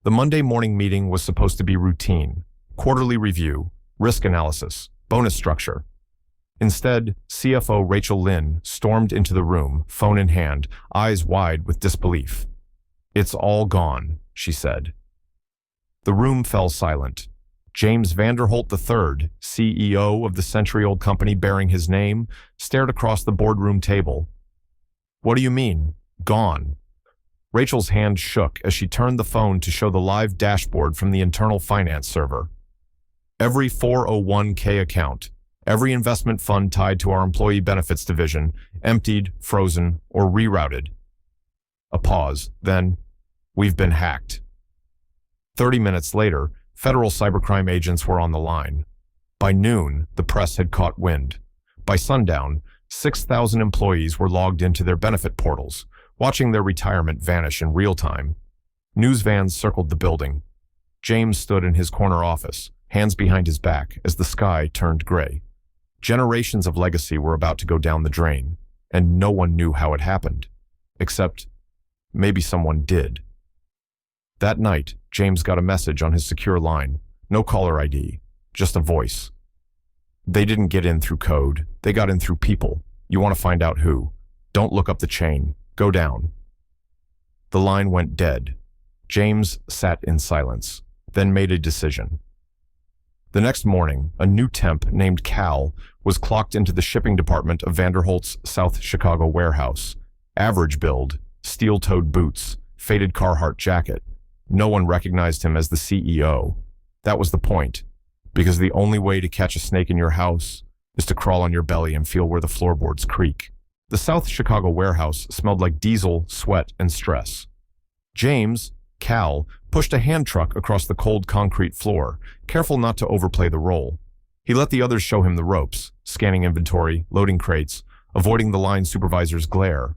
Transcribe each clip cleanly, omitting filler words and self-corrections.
The Monday morning meeting was supposed to be routine, quarterly review, risk analysis, bonus structure. Instead, CFO Rachel Lynn stormed into the room, phone in hand, eyes wide with disbelief. "It's all gone," she said. The room fell silent. James Vanderholt III, CEO of the century-old company bearing his name, stared across the boardroom table. "What do you mean, gone?" Rachel's hand shook as she turned the phone to show the live dashboard from the internal finance server. Every 401k account, every investment fund tied to our employee benefits division, emptied, frozen, or rerouted. A pause, then, "We've been hacked." 30 minutes later, federal cybercrime agents were on the line. By noon, the press had caught wind. By sundown, 6,000 employees were logged into their benefit portals, watching their retirement vanish in real time. News vans circled the building. James stood in his corner office, hands behind his back, as the sky turned gray. Generations of legacy were about to go down the drain, and no one knew how it happened. Except, maybe someone did. That night, James got a message on his secure line. No caller ID, just a voice. "They didn't get in through code. They got in through people. You want to find out who? Don't look up the chain. Go down." The line went dead. James sat in silence, then made a decision. The next morning, a new temp named Cal was clocked into the shipping department of Vanderholt's South Chicago warehouse. Average build, steel-toed boots, faded Carhartt jacket. No one recognized him as the CEO. That was the point, because the only way to catch a snake in your house is to crawl on your belly and feel where the floorboards creak. The South Chicago warehouse smelled like diesel, sweat, and stress. James, Cal, pushed a hand truck across the cold concrete floor, careful not to overplay the role. He let the others show him the ropes, scanning inventory, loading crates, avoiding the line supervisor's glare.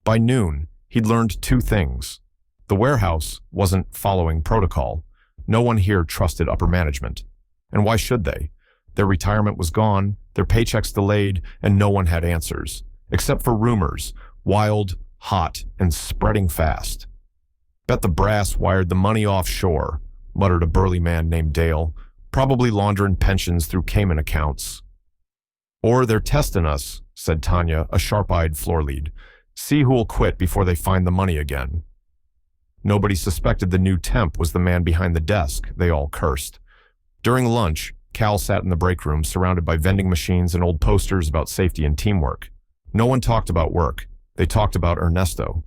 By noon, he'd learned two things. The warehouse wasn't following protocol. No one here trusted upper management. And why should they? Their retirement was gone, their paychecks delayed, and no one had answers. Except for rumors, wild, hot, and spreading fast. "Bet the brass wired the money offshore," muttered a burly man named Dale, "probably laundering pensions through Cayman accounts." "Or they're testing us," said Tanya, a sharp-eyed floor lead. "See who'll quit before they find the money again." Nobody suspected the new temp was the man behind the desk, they all cursed. During lunch, Cal sat in the break room surrounded by vending machines and old posters about safety and teamwork. No one talked about work. They talked about Ernesto.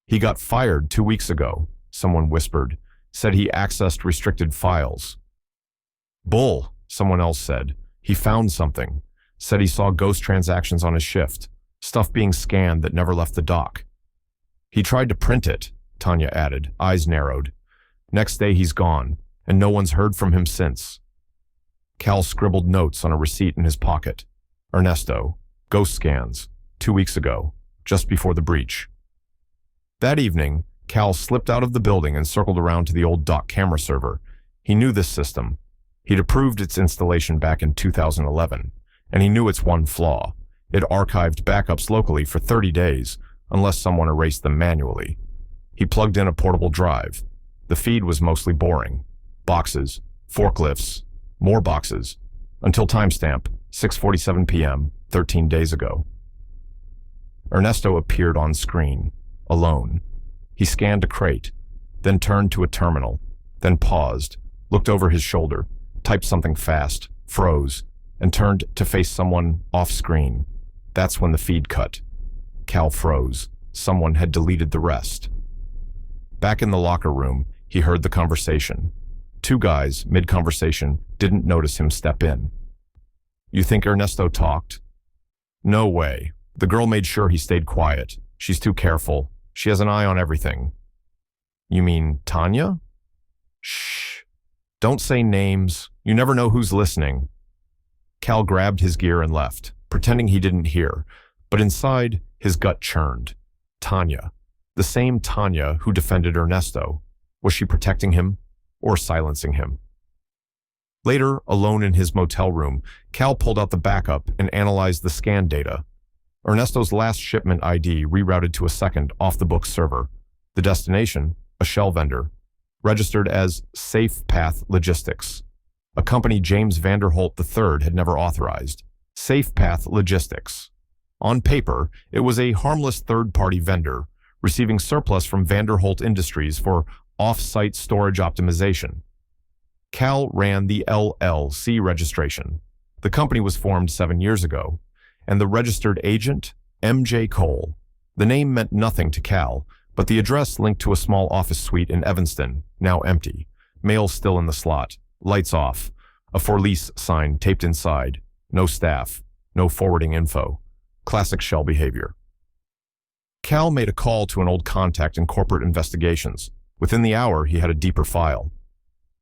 "He got fired 2 weeks ago," someone whispered. "Said he accessed restricted files." "Bull," someone else said. "He found something. Said he saw ghost transactions on his shift. Stuff being scanned that never left the dock." "He tried to print it," Tanya added, eyes narrowed. "Next day he's gone, and no one's heard from him since." Cal scribbled notes on a receipt in his pocket. "Ernesto, ghost scans, 2 weeks ago, just before the breach." That evening, Cal slipped out of the building and circled around to the old dock camera server. He knew this system. He'd approved its installation back in 2011, and he knew its one flaw. It archived backups locally for 30 days, unless someone erased them manually. He plugged in a portable drive. The feed was mostly boring. Boxes, forklifts, more boxes, until timestamp, 6:47 p.m., 13 days ago. Ernesto appeared on screen, alone. He scanned a crate, then turned to a terminal, then paused, looked over his shoulder, typed something fast, froze, and turned to face someone off-screen. That's when the feed cut. Cal froze. Someone had deleted the rest. Back in the locker room, he heard the conversation. Two guys, mid-conversation, didn't notice him step in. "You think Ernesto talked?" "No way. The girl made sure he stayed quiet. She's too careful. She has an eye on everything." "You mean Tanya?" "Shh. Don't say names. You never know who's listening." Cal grabbed his gear and left, pretending he didn't hear, but inside, his gut churned. Tanya. The same Tanya who defended Ernesto. Was she protecting him or silencing him? Later, alone in his motel room, Cal pulled out the backup and analyzed the scan data. Ernesto's last shipment ID rerouted to a second off-the-book server. The destination, a shell vendor, registered as Safe Path Logistics, a company James Vanderholt III had never authorized. Safe Path Logistics. On paper, it was a harmless third-party vendor, receiving surplus from Vanderholt Industries for off-site storage optimization. Cal ran the LLC registration. The company was formed 7 years ago, and the registered agent, M.J. Cole. The name meant nothing to Cal, but the address linked to a small office suite in Evanston, now empty, mail still in the slot, lights off, a for lease sign taped inside, no staff, no forwarding info. Classic shell behavior. Cal made a call to an old contact in corporate investigations. Within the hour, he had a deeper file.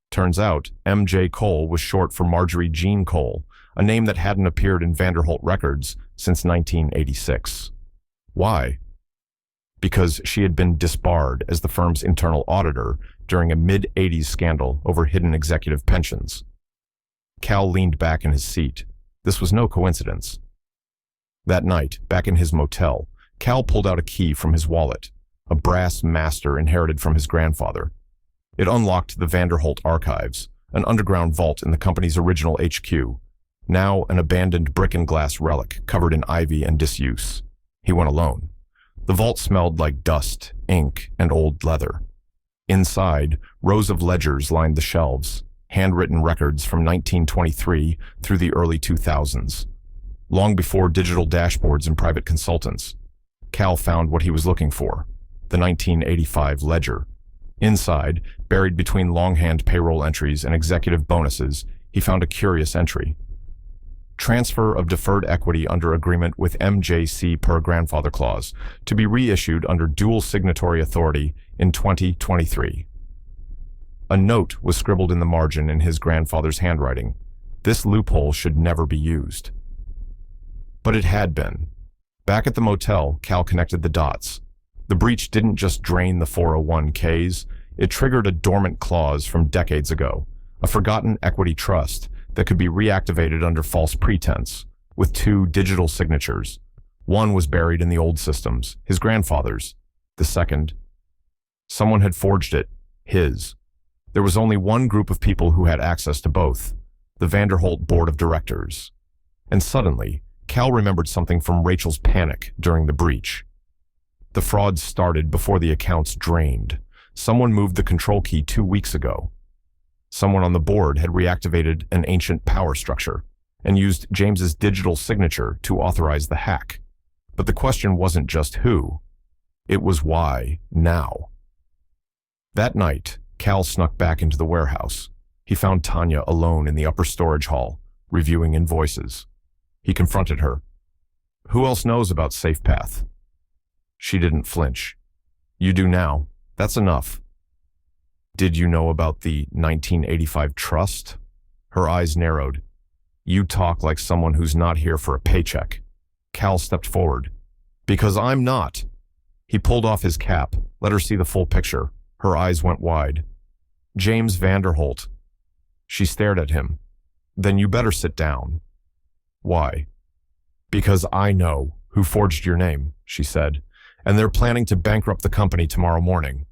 Turns out, M.J. Cole was short for Marjorie Jean Cole, a name that hadn't appeared in Vanderholt records since 1986. Why? Because she had been disbarred as the firm's internal auditor during a mid-'80s scandal over hidden executive pensions. Cal leaned back in his seat. This was no coincidence. That night, back in his motel, Cal pulled out a key from his wallet, a brass master inherited from his grandfather. It unlocked the Vanderholt archives, an underground vault in the company's original HQ, now an abandoned brick and glass relic covered in ivy and disuse. He went alone. The vault smelled like dust, ink, and old leather. Inside, rows of ledgers lined the shelves, handwritten records from 1923 through the early 2000s. Long before digital dashboards and private consultants, Cal found what he was looking for, the 1985 ledger. Inside, buried between longhand payroll entries and executive bonuses, he found a curious entry. Transfer of deferred equity under agreement with MJC per grandfather clause, to be reissued under dual signatory authority in 2023. A note was scribbled in the margin in his grandfather's handwriting. This loophole should never be used. But it had been. Back at the motel, Cal connected the dots. The breach didn't just drain the 401ks, it triggered a dormant clause from decades ago, a forgotten equity trust that could be reactivated under false pretense, with 2 digital signatures. One was buried in the old systems, his grandfather's. The second, someone had forged it, his. There was only one group of people who had access to both, the Vanderholt Board of Directors. And suddenly, Cal remembered something from Rachel's panic during the breach. The fraud started before the accounts drained. Someone moved the control key 2 weeks ago. Someone on the board had reactivated an ancient power structure and used James's digital signature to authorize the hack. But the question wasn't just who. It was why now. That night, Cal snuck back into the warehouse. He found Tanya alone in the upper storage hall, reviewing invoices. He confronted her. Who else knows about SafePath? She didn't flinch. You do now. That's enough. Did you know about the 1985 trust? Her eyes narrowed. You talk like someone who's not here for a paycheck. Cal stepped forward. Because I'm not. He pulled off his cap, let her see the full picture. Her eyes went wide. James Vanderholt. She stared at him. Then you better sit down. Why? Because I know who forged your name, she said, and they're planning to bankrupt the company tomorrow morning.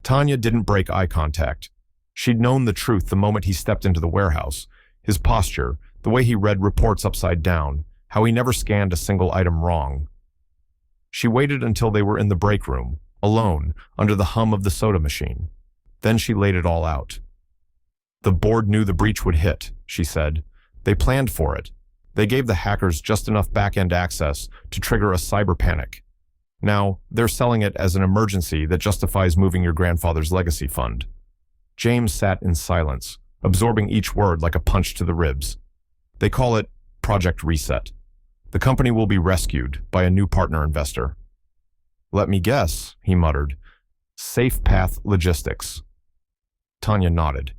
Tanya didn't break eye contact. She'd known the truth the moment he stepped into the warehouse. His posture, the way he read reports upside down, how he never scanned a single item wrong. She waited until they were in the break room, alone, under the hum of the soda machine. Then she laid it all out. The board knew the breach would hit, she said. They planned for it. They gave the hackers just enough back-end access to trigger a cyber panic. Now, they're selling it as an emergency that justifies moving your grandfather's legacy fund. James sat in silence, absorbing each word like a punch to the ribs. They call it Project Reset. The company will be rescued by a new partner investor. Let me guess, he muttered. SafePath Logistics. Tanya nodded.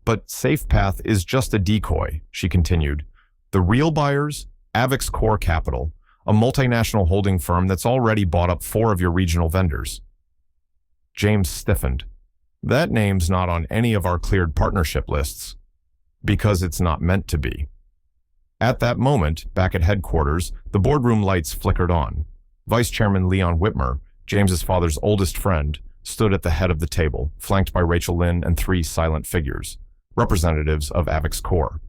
But SafePath is just a decoy, she continued. The real buyers, Avix Core Capital, a multinational holding firm that's already bought up 4 of your regional vendors. James stiffened. That name's not on any of our cleared partnership lists, because it's not meant to be. At that moment, back at headquarters, the boardroom lights flickered on. Vice Chairman Leon Whitmer, James's father's oldest friend, stood at the head of the table, flanked by Rachel Lynn and three silent figures, representatives of Avic's core.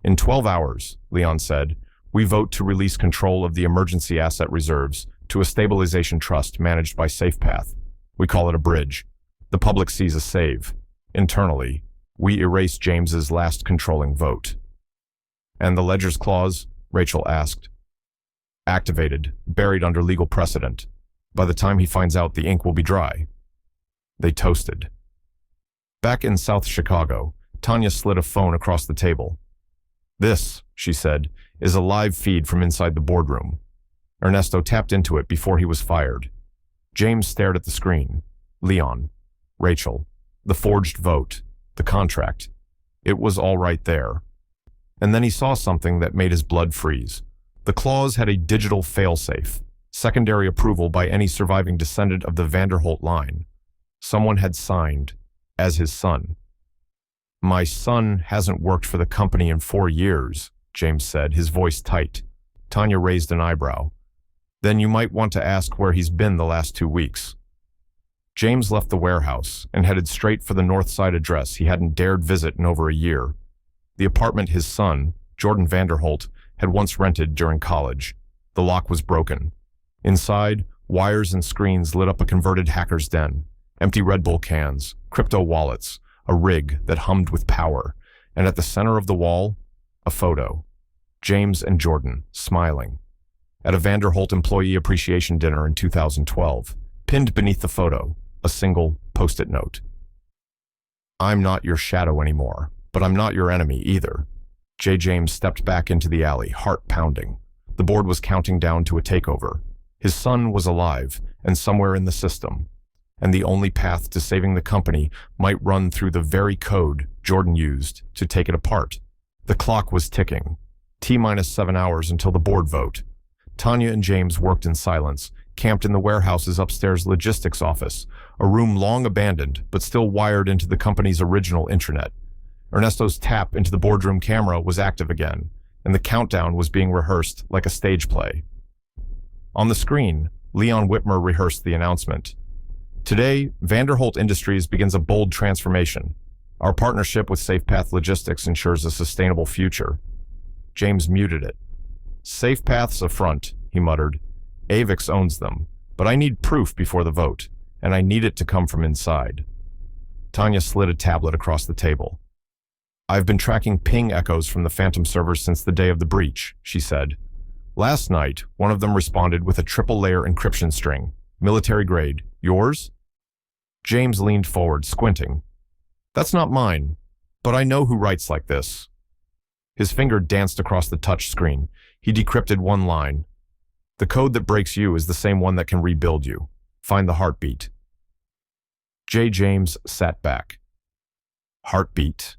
"In 12 hours, Leon said, we vote to release control of the emergency asset reserves to a stabilization trust managed by SafePath. We call it a bridge. The public sees a save. Internally, we erase James's last controlling vote." "And the ledger's clause?" Rachel asked. "Activated, buried under legal precedent. By the time he finds out, the ink will be dry." They toasted. Back in South Chicago, Tanya slid a phone across the table. "This," she said, "is a live feed from inside the boardroom." Ernesto tapped into it before he was fired. James stared at the screen. Leon, Rachel, the forged vote, the contract. It was all right there. And then he saw something that made his blood freeze. The clause had a digital failsafe, secondary approval by any surviving descendant of the Vanderholt line. Someone had signed, as his son. "My son hasn't worked for the company in 4 years, James said, his voice tight. Tanya raised an eyebrow. "Then you might want to ask where he's been the last 2 weeks. James left the warehouse and headed straight for the north side address he hadn't dared visit in over a year. The apartment his son, Jordan Vanderholt, had once rented during college. The lock was broken. Inside, wires and screens lit up a converted hacker's den. Empty Red Bull cans, crypto wallets, a rig that hummed with power, and at the center of the wall, a photo. James and Jordan, smiling. At a Vanderholt employee appreciation dinner in 2012, pinned beneath the photo, a single post-it note. "I'm not your shadow anymore, but I'm not your enemy either." J. James stepped back into the alley, heart pounding. The board was counting down to a takeover. His son was alive and somewhere in the system, and the only path to saving the company might run through the very code Jordan used to take it apart. The clock was ticking. T-minus 7 hours until the board vote. Tanya and James worked in silence, camped in the warehouse's upstairs logistics office, a room long abandoned but still wired into the company's original intranet. Ernesto's tap into the boardroom camera was active again, and the countdown was being rehearsed like a stage play. On the screen, Leon Whitmer rehearsed the announcement. "Today, Vanderholt Industries begins a bold transformation. Our partnership with SafePath Logistics ensures a sustainable future." James muted it. "SafePath's a front," he muttered. "Avix owns them, but I need proof before the vote, and I need it to come from inside." Tanya slid a tablet across the table. "I've been tracking ping echoes from the Phantom servers since the day of the breach," she said. "Last night, one of them responded with a triple-layer encryption string. Military grade. Yours?" James leaned forward, squinting. "That's not mine, but I know who writes like this." His finger danced across the touch screen. He decrypted one line. "The code that breaks you is the same one that can rebuild you. Find the heartbeat." J. James sat back. Heartbeat.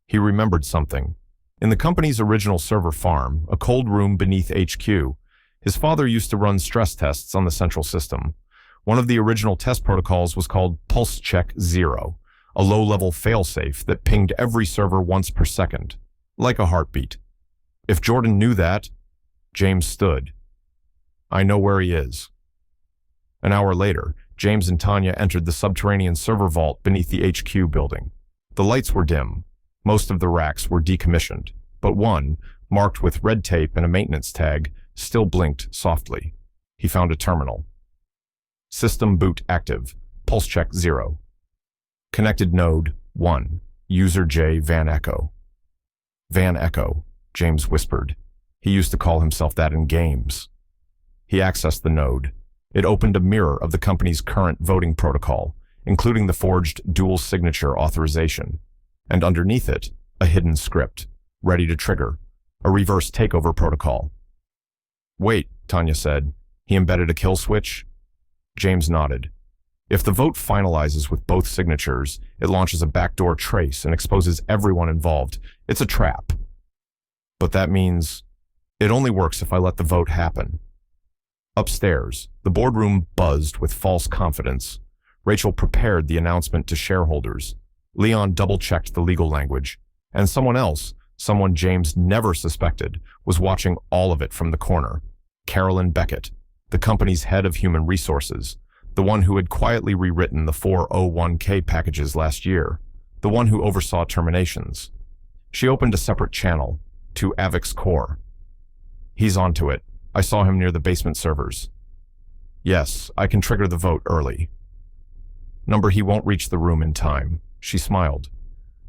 He remembered something. In the company's original server farm, a cold room beneath HQ, his father used to run stress tests on the central system. One of the original test protocols was called Pulse Check 0, a low-level failsafe that pinged every server once per second, like a heartbeat. If Jordan knew that, James stood. "I know where he is." An hour later, James and Tanya entered the subterranean server vault beneath the HQ building. The lights were dim. Most of the racks were decommissioned, but one, marked with red tape and a maintenance tag, still blinked softly. He found a terminal. System boot active. Pulse check 0. Connected node 1. User J. Van Echo. Van Echo, James whispered. He used to call himself that in games. He accessed the node. It opened a mirror of the company's current voting protocol, including the forged dual signature authorization. And underneath it, a hidden script, ready to trigger, a reverse takeover protocol. "Wait," Tanya said. "He embedded a kill switch?" James nodded. "If the vote finalizes with both signatures, it launches a backdoor trace and exposes everyone involved. It's a trap." "But that means it only works if I let the vote happen." Upstairs, the boardroom buzzed with false confidence. Rachel prepared the announcement to shareholders. Leon double-checked the legal language, and someone else, someone James never suspected, was watching all of it from the corner. Carolyn Beckett, the company's head of human resources, the one who had quietly rewritten the 401k packages last year, the one who oversaw terminations. She opened a separate channel, to Avix Core. He's onto it. I saw him near the basement servers. Yes, I can trigger the vote early. Number, he won't reach the room in time. She smiled.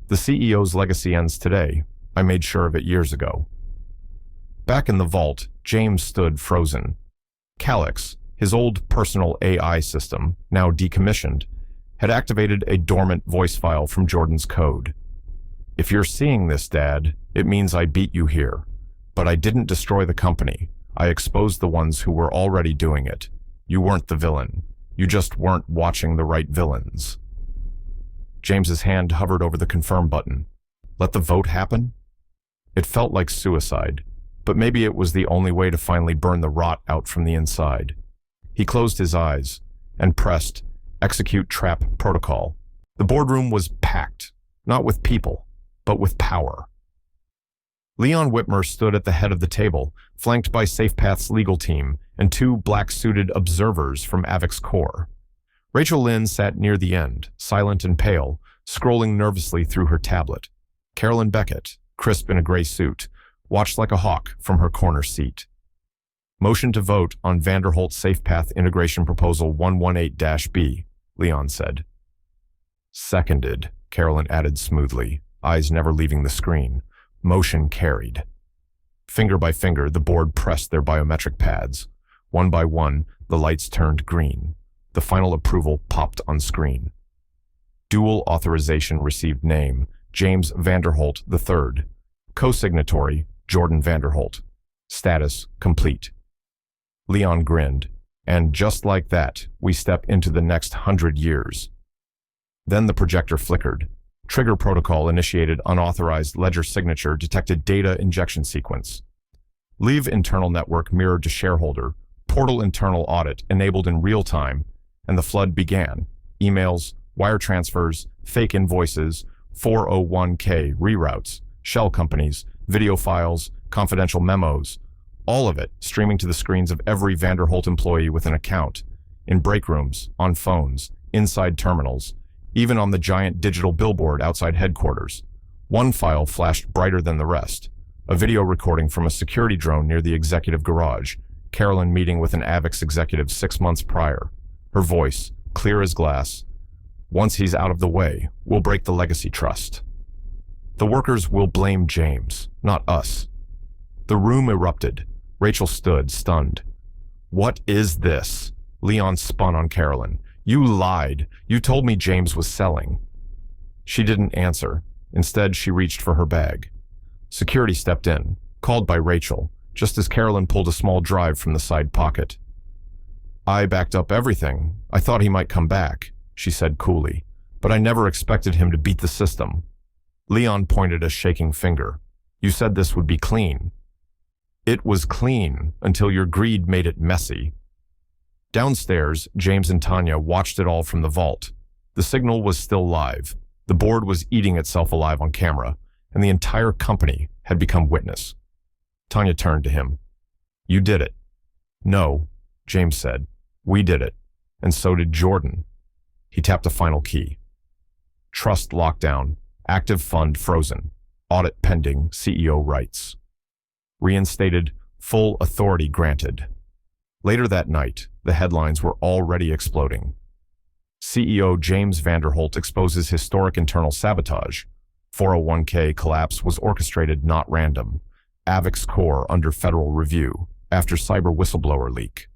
The CEO's legacy ends today. I made sure of it years ago. Back in the vault, James stood frozen. Calyx, his old personal AI system, now decommissioned, had activated a dormant voice file from Jordan's code. If you're seeing this, Dad, it means I beat you here. But I didn't destroy the company. I exposed the ones who were already doing it. You weren't the villain. You just weren't watching the right villains. James's hand hovered over the confirm button. Let the vote happen? It felt like suicide, but maybe it was the only way to finally burn the rot out from the inside. He closed his eyes and pressed Execute Trap Protocol. The boardroom was packed, not with people, but with power. Leon Whitmer stood at the head of the table, flanked by SafePath's legal team and two black-suited observers from Avix Core. Rachel Lynn sat near the end, silent and pale, scrolling nervously through her tablet. Carolyn Beckett, crisp in a gray suit, watched like a hawk from her corner seat. Motion to vote on Vanderholt SafePath Integration Proposal 118-B, Leon said. Seconded, Carolyn added smoothly, eyes never leaving the screen. Motion carried. Finger by finger, the board pressed their biometric pads. One by one, the lights turned green. The final approval popped on screen. Dual authorization received name, James Vanderholt III. Co-signatory, Jordan Vanderholt. Status, complete. Leon grinned, and just like that, we step into the next 100 years. Then the projector flickered. Trigger protocol initiated unauthorized ledger signature detected data injection sequence. Leave internal network mirrored to shareholder. Portal internal audit enabled in real time, and the flood began. Emails, wire transfers, fake invoices, 401k reroutes, shell companies, video files, confidential memos, all of it streaming to the screens of every Vanderholt employee with an account, in break rooms, on phones, inside terminals, even on the giant digital billboard outside headquarters. One file flashed brighter than the rest, a video recording from a security drone near the executive garage, Carolyn meeting with an Avix executive 6 months prior. Her voice, clear as glass. Once he's out of the way, we'll break the legacy trust. The workers will blame James, not us. The room erupted. Rachel stood, stunned. What is this? Leon spun on Carolyn. You lied. You told me James was selling. She didn't answer. Instead, she reached for her bag. Security stepped in, called by Rachel, just as Carolyn pulled a small drive from the side pocket. I backed up everything. I thought he might come back, she said coolly, but I never expected him to beat the system. Leon pointed a shaking finger. You said this would be clean. It was clean until your greed made it messy. Downstairs, James and Tanya watched it all from the vault. The signal was still live. The board was eating itself alive on camera, and the entire company had become witness. Tanya turned to him. You did it. No, James said. We did it. And so did Jordan. He tapped a final key. Trust lockdown. Active fund frozen. Audit pending. CEO rights. Reinstated. Full authority granted. Later that night, the headlines were already exploding. CEO James Vanderholt exposes historic internal sabotage. 401k collapse was orchestrated, not random. Avix Core under federal review after cyber whistleblower leak.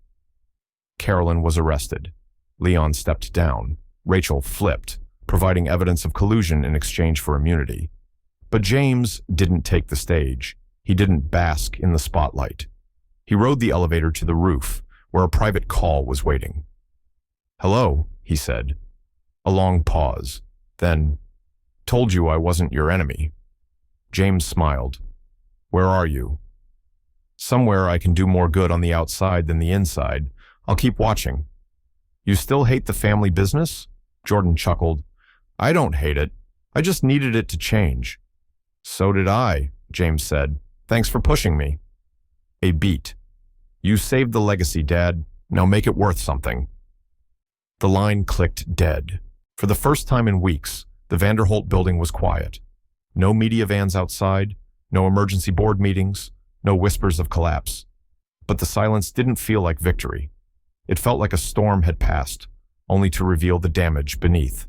Carolyn was arrested. Leon stepped down. Rachel flipped, providing evidence of collusion in exchange for immunity. But James didn't take the stage. He didn't bask in the spotlight. He rode the elevator to the roof, where a private call was waiting. Hello, he said. A long pause. Then, told you I wasn't your enemy. James smiled. Where are you? Somewhere I can do more good on the outside than the inside. I'll keep watching. You still hate the family business? Jordan chuckled. I don't hate it. I just needed it to change. So did I, James said. Thanks for pushing me. A beat. You saved the legacy, Dad. Now make it worth something. The line clicked dead. For the first time in weeks, the Vanderholt building was quiet. No media vans outside, no emergency board meetings, no whispers of collapse. But the silence didn't feel like victory. It felt like a storm had passed, only to reveal the damage beneath.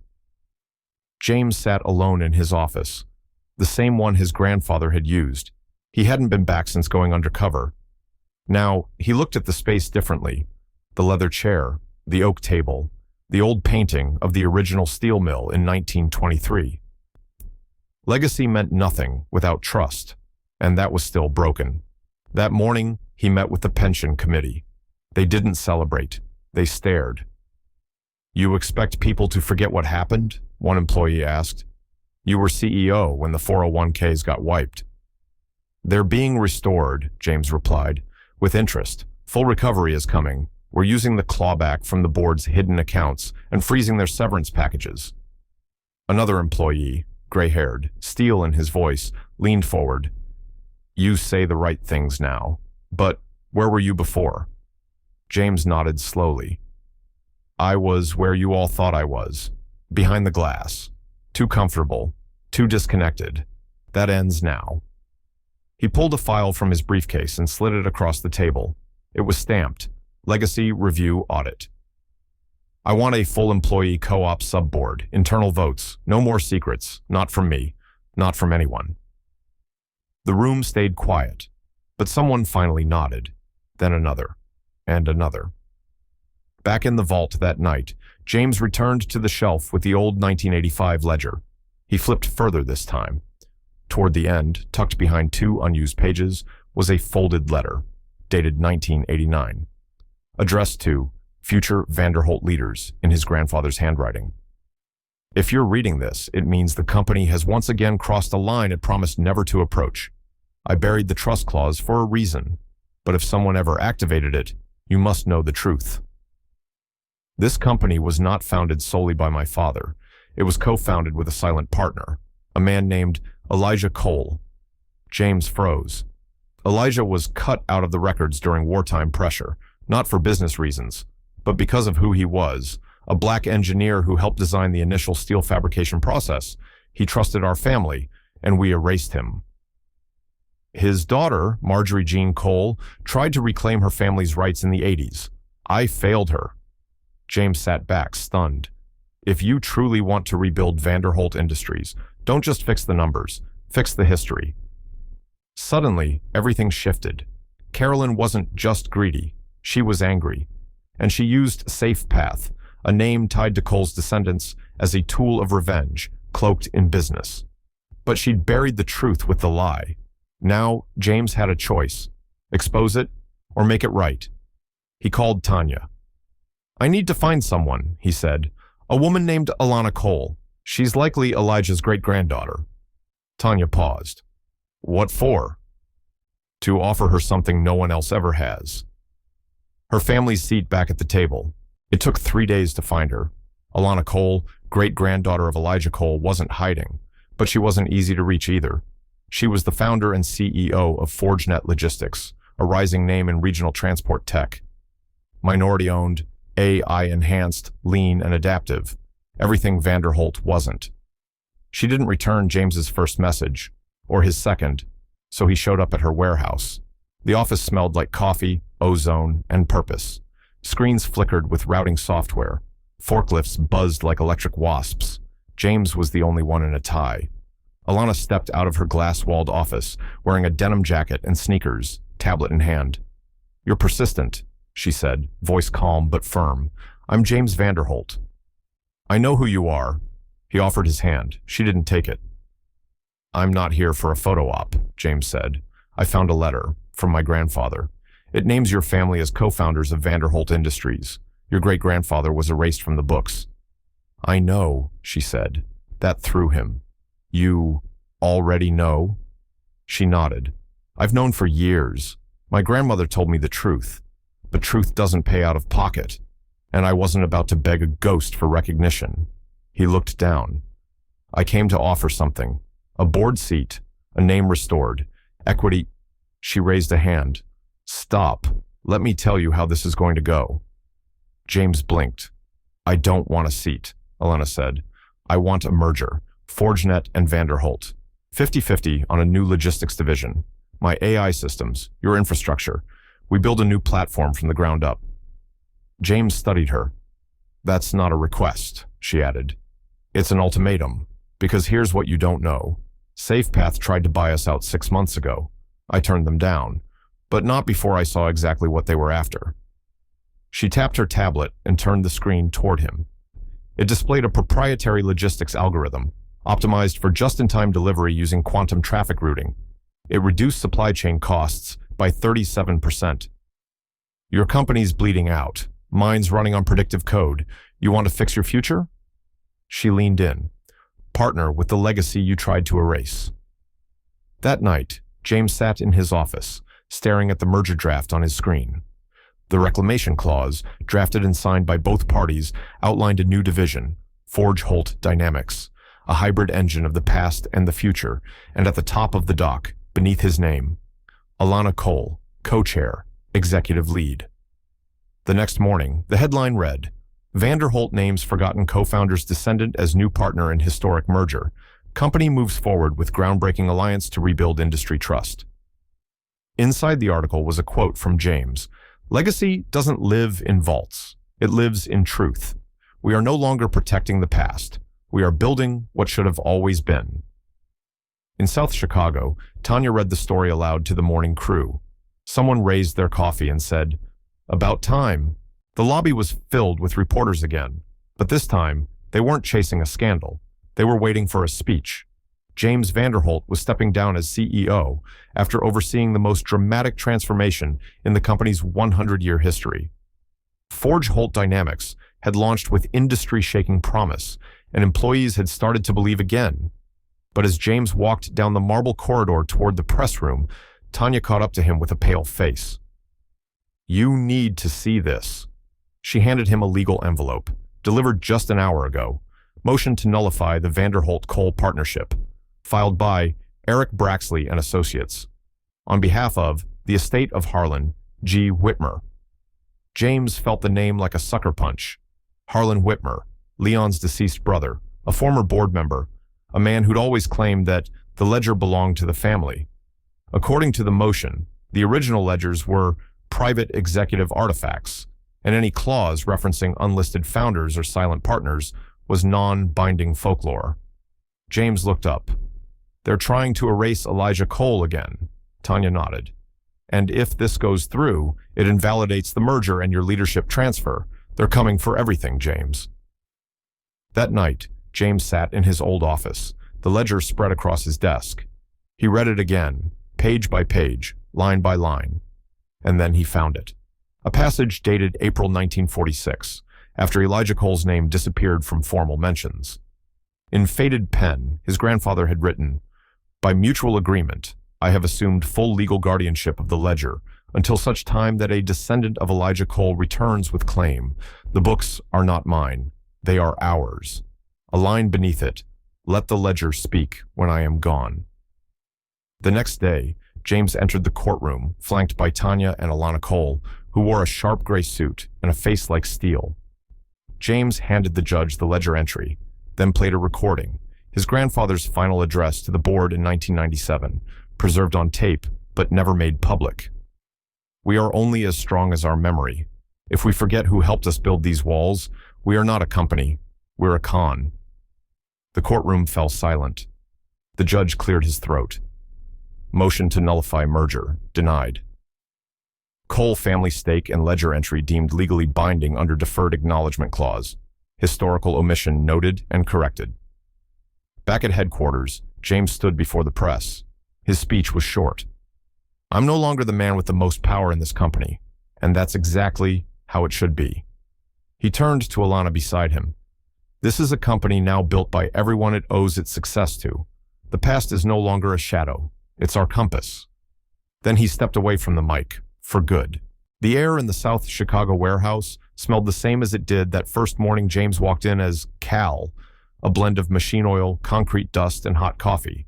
James sat alone in his office, the same one his grandfather had used. He hadn't been back since going undercover. Now, he looked at the space differently. The leather chair, the oak table, the old painting of the original steel mill in 1923. Legacy meant nothing without trust, and that was still broken. That morning, he met with the pension committee. They didn't celebrate. They stared. "You expect people to forget what happened?" one employee asked. "You were CEO when the 401ks got wiped." "They're being restored," James replied, "with interest. Full recovery is coming. We're using the clawback from the board's hidden accounts and freezing their severance packages." Another employee, gray-haired, steel in his voice, leaned forward. "You say the right things now. But where were you before?" James nodded slowly. "I was where you all thought I was. Behind the glass. Too comfortable. Too disconnected. That ends now." He pulled a file from his briefcase and slid it across the table. It was stamped. Legacy Review Audit. "I want a full employee co-op subboard, internal votes, no more secrets, not from me, not from anyone." The room stayed quiet, but someone finally nodded, then another, and another. Back in the vault that night, James returned to the shelf with the old 1985 ledger. He flipped further this time. Toward the end, tucked behind 2 unused pages, was a folded letter, dated 1989. Addressed to future Vanderholt leaders in his grandfather's handwriting. "If you're reading this, it means the company has once again crossed a line it promised never to approach. I buried the trust clause for a reason, but if someone ever activated it, you must know the truth. This company was not founded solely by my father. It was co-founded with a silent partner, a man named Elijah Cole." James froze. Elijah was cut out of the records during wartime pressure, not for business reasons, but because of who he was, a black engineer who helped design the initial steel fabrication process. He trusted our family, and we erased him. His daughter, Marjorie Jean Cole, tried to reclaim her family's rights in the 80s. I failed her. James sat back, stunned. If you truly want to rebuild Vanderholt Industries, don't just fix the numbers, fix the history. Suddenly, everything shifted. Carolyn wasn't just greedy. She was angry. And she used Safe Path, a name tied to Cole's descendants, as a tool of revenge, cloaked in business. But she'd buried the truth with the lie. Now, James had a choice. Expose it, or make it right. He called Tanya. "I need to find someone," he said. "A woman named Alana Cole. She's likely Elijah's great-granddaughter." Tanya paused. "What for?" "To offer her something no one else ever has." Her family's seat back at the table. It took 3 days to find her. Alana Cole, great-granddaughter of Elijah Cole, wasn't hiding, but she wasn't easy to reach either. She was the founder and CEO of ForgeNet Logistics, a rising name in regional transport tech. Minority-owned, AI-enhanced, lean, and adaptive. Everything Vanderholt wasn't. She didn't return James's first message, or his second, so he showed up at her warehouse. The office smelled like coffee, ozone, and purpose. Screens flickered with routing software. Forklifts buzzed like electric wasps. James was the only one in a tie. Alana stepped out of her glass-walled office, wearing a denim jacket and sneakers, tablet in hand. "You're persistent," she said, voice calm but firm. "I'm James Vanderholt." "I know who you are." He offered his hand. She didn't take it. "I'm not here for a photo op," James said. "I found a letter from my grandfather. It names your family as co-founders of Vanderholt Industries. Your great-grandfather was erased from the books." "I know," she said. That threw him. "You already know?" She nodded. "I've known for years. My grandmother told me the truth. But truth doesn't pay out of pocket. And I wasn't about to beg a ghost for recognition." He looked down. "I came to offer something. A board seat, a name restored, equity." She raised a hand. "Stop. Let me tell you how this is going to go." James blinked. I don't want a seat, Alana said. I want a merger. ForgeNet and Vanderholt. 50-50 on a new logistics division. My AI systems, your infrastructure. We build a new platform from the ground up. James studied her. That's not a request, she added. It's an ultimatum. Because here's what you don't know. SafePath tried to buy us out 6 months ago. I turned them down, but not before I saw exactly what they were after. She tapped her tablet and turned the screen toward him. It displayed a proprietary logistics algorithm, optimized for just-in-time delivery using quantum traffic routing. It reduced supply chain costs by 37%. Your company's bleeding out. Mine's running on predictive code. You want to fix your future? She leaned in. Partner with the legacy you tried to erase. That night, James sat in his office, staring at the merger draft on his screen. The reclamation clause, drafted and signed by both parties, outlined a new division, ForgeHolt Dynamics, a hybrid engine of the past and the future, and at the top of the dock, beneath his name, Alana Cole, co-chair, executive lead. The next morning, the headline read, Vanderholt names forgotten co-founder's descendant as new partner in historic merger. Company moves forward with groundbreaking alliance to rebuild industry trust. Inside the article was a quote from James. Legacy doesn't live in vaults. It lives in truth. We are no longer protecting the past. We are building what should have always been. In South Chicago, Tanya read the story aloud to the morning crew. Someone raised their coffee and said, "About time." The lobby was filled with reporters again, but this time, they weren't chasing a scandal. They were waiting for a speech. James Vanderholt was stepping down as CEO after overseeing the most dramatic transformation in the company's 100-year history. ForgeHolt Dynamics had launched with industry-shaking promise, and employees had started to believe again. But as James walked down the marble corridor toward the press room, Tanya caught up to him with a pale face. "You need to see this." She handed him a legal envelope, delivered just an hour ago, motion to nullify the Vanderholt-Cole partnership, filed by Eric Braxley and Associates, on behalf of the estate of Harlan G. Whitmer. James felt the name like a sucker punch. Harlan Whitmer, Leon's deceased brother, a former board member, a man who'd always claimed that the ledger belonged to the family. According to the motion, the original ledgers were private executive artifacts, and any clause referencing unlisted founders or silent partners was non-binding folklore. James looked up. "They're trying to erase Elijah Cole again," Tanya nodded. "And if this goes through, it invalidates the merger and your leadership transfer. They're coming for everything, James." That night, James sat in his old office, the ledger spread across his desk. He read it again, page by page, line by line. And then he found it. A passage dated April 1946, after Elijah Cole's name disappeared from formal mentions. In faded pen, his grandfather had written, "By mutual agreement, I have assumed full legal guardianship of the ledger until such time that a descendant of Elijah Cole returns with claim. The books are not mine. They are ours." A line beneath it, "Let the ledger speak when I am gone." The next day, James entered the courtroom, flanked by Tanya and Alana Cole, who wore a sharp gray suit and a face like steel. James handed the judge the ledger entry, then played a recording, his grandfather's final address to the board in 1997, preserved on tape but never made public. "We are only as strong as our memory. If we forget who helped us build these walls, we are not a company, we're a con." The courtroom fell silent. The judge cleared his throat. Motion to nullify merger, denied. Cole family stake and ledger entry deemed legally binding under deferred acknowledgement clause. Historical omission noted and corrected. Back at headquarters, James stood before the press. His speech was short. "I'm no longer the man with the most power in this company, and that's exactly how it should be." He turned to Alana beside him. "This is a company now built by everyone it owes its success to. The past is no longer a shadow. It's our compass." Then he stepped away from the mic, for good. The air in the South Chicago warehouse smelled the same as it did that first morning James walked in as Cal, a blend of machine oil, concrete dust, and hot coffee.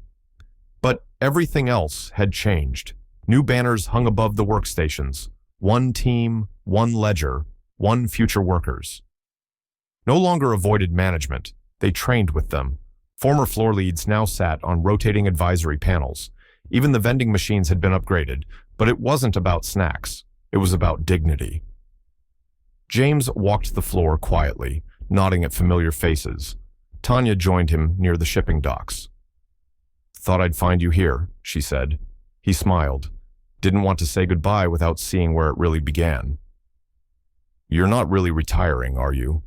But everything else had changed. New banners hung above the workstations. One team, one ledger, one future workers. no longer avoided management, they trained with them. Former floor leads now sat on rotating advisory panels. Even the vending machines had been upgraded, but it wasn't about snacks. It was about dignity. James walked the floor quietly, nodding at familiar faces. Tanya joined him near the shipping docks. "Thought I'd find you here," she said. He smiled. Didn't want to say goodbye without seeing where it really began. "You're not really retiring, are you?"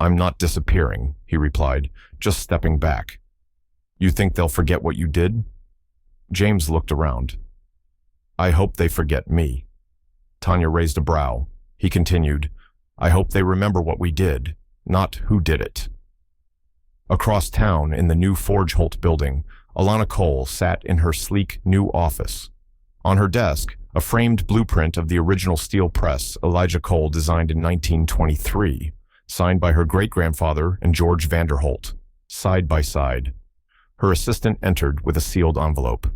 "I'm not disappearing," he replied, just stepping back. "You think they'll forget what you did?" James looked around. "I hope they forget me." Tanya raised a brow. He continued, "I hope they remember what we did, not who did it." Across town, in the new Forge Holt building, Alana Cole sat in her sleek new office. On her desk, a framed blueprint of the original steel press Elijah Cole designed in 1923, signed by her great-grandfather and George Vanderholt, side by side. Her assistant entered with a sealed envelope.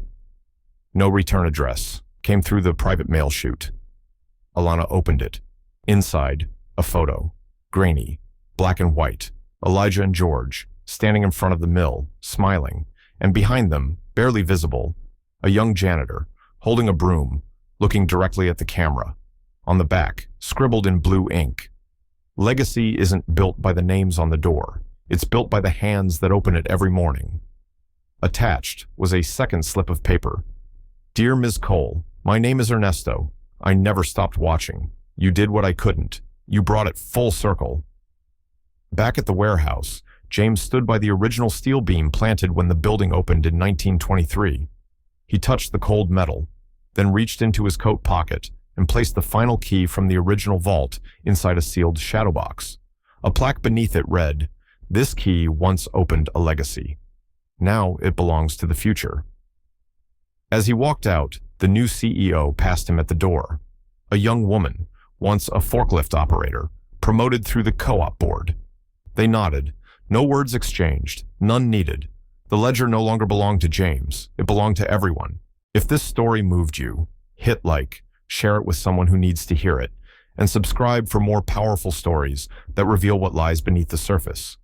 "No return address," came through the private mail chute. Alana opened it. Inside, a photo. Grainy, black and white. Elijah and George, standing in front of the mill, smiling, and behind them, barely visible, a young janitor, holding a broom, looking directly at the camera. On the back, scribbled in blue ink, "Legacy isn't built by the names on the door. It's built by the hands that open it every morning." Attached was a second slip of paper. "Dear Ms. Cole, my name is Ernesto. I never stopped watching. You did what I couldn't. You brought it full circle." Back at the warehouse, James stood by the original steel beam planted when the building opened in 1923. He touched the cold metal, then reached into his coat pocket and placed the final key from the original vault inside a sealed shadow box. A plaque beneath it read, "This key once opened a legacy. Now it belongs to the future." As he walked out, the new CEO passed him at the door. A young woman, once a forklift operator, promoted through the co-op board. They nodded. No words exchanged, none needed. The ledger no longer belonged to James. It belonged to everyone. If this story moved you, hit like, share it with someone who needs to hear it, and subscribe for more powerful stories that reveal what lies beneath the surface.